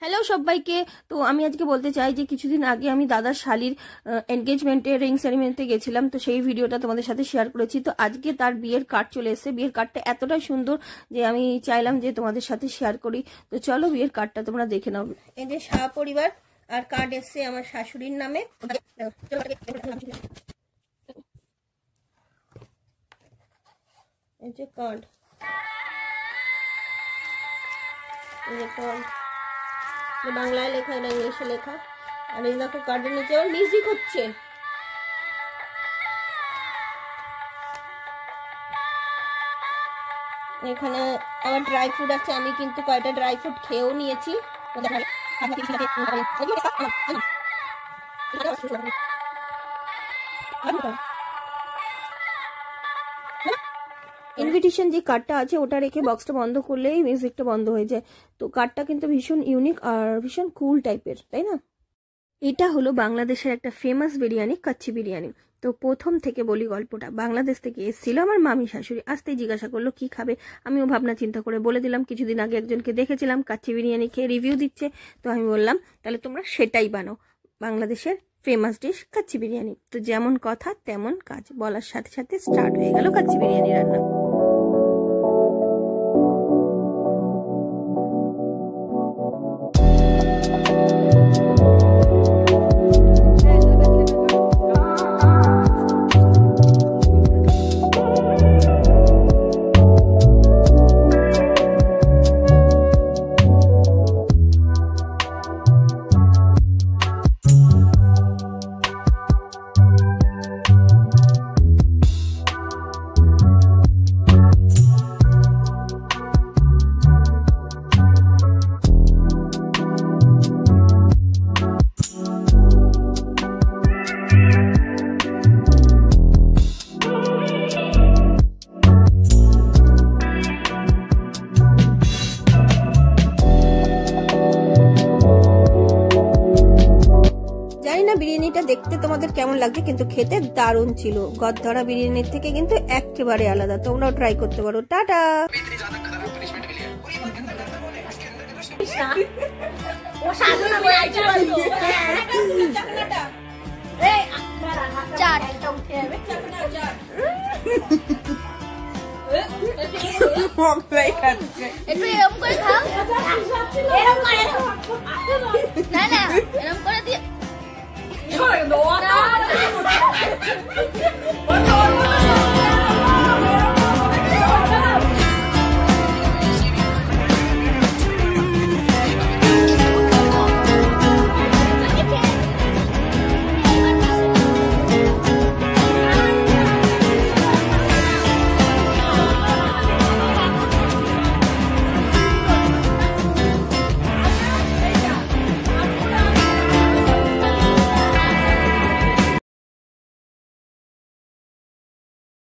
Hello সবাইকে। তো আমি আজকে বলতে চাই যে কিছুদিন আগে আমি দাদার শালির এনগেজমেন্টে রিং সেরিমনিতে গেছিলাম, তো সেই ভিডিওটা তোমাদের সাথে শেয়ার করেছি। তো আজকে তার বিয়ের কার্ড চলে এসেছে। বিয়ের কার্ডটা এতটাই সুন্দর যে আমি চাইলাম যে তোমাদের সাথে শেয়ার করি। তো চলো বিয়ের কার্ডটা তোমরা দেখে নাও। এই যে শাহ পরিবার আর কার্ড এসছে আমার শাশুড়ির নামে। এই যে কার্ড, এই যে কার্ড বাংলায় লেখা, এটা ইংলিশে লেখা। আর এই দেখো কার্ডের নিচে আবার মিউজিক হচ্ছে। এখানে আবার ড্রাই ফ্রুট আছে, আমি কিন্তু কয়টা ড্রাই ফ্রুট খেয়েও নিয়েছি। ইনভিটেশন যে কার্ডটা আছে ওটা রেখে বক্সটা বন্ধ করলেই মিউজিকটা বন্ধ হয়ে যায়। তো কার্ডটা কিন্তু ভীষণ ইউনিক আর ভীষণ কুল টাইপের, তাই না? এটা হলো বাংলাদেশের একটা ফেমাস বিরিয়ানি, কাচ্চি বিরিয়ানি। তো প্রথম থেকে বলি গল্পটা, বাংলাদেশ থেকে এসেছিল আমার মামি শাশুড়ি। আসতেই জিজ্ঞাসা করলো কি খাবে, আমিও ভাবনা চিন্তা করে বলে দিলাম। কিছুদিন আগে একজনকে দেখেছিলাম কাচ্চি বিরিয়ানি খেয়ে রিভিউ দিচ্ছে, তো আমি বললাম তাহলে তোমরা সেটাই বানাও, বাংলাদেশের ফেমাস ডিশ কাচ্চি বিরিয়ানি। তো যেমন কথা তেমন কাজ, বলার সাথে সাথে স্টার্ট হয়ে গেল কাচ্চি বিরিয়ানি রান্না। বিরিয়ানিটা দেখতে তোমাদের কেমন লাগছে, কিন্তু খেতে দারুণ ছিল। গদধরা বিরিয়ানির থেকে কিন্তু একেবারে আলাদা, তোমরাও ট্রাই করতে পারো। টাটা। একটু এরকম করে খাও, না না এরকম করে দিয়ে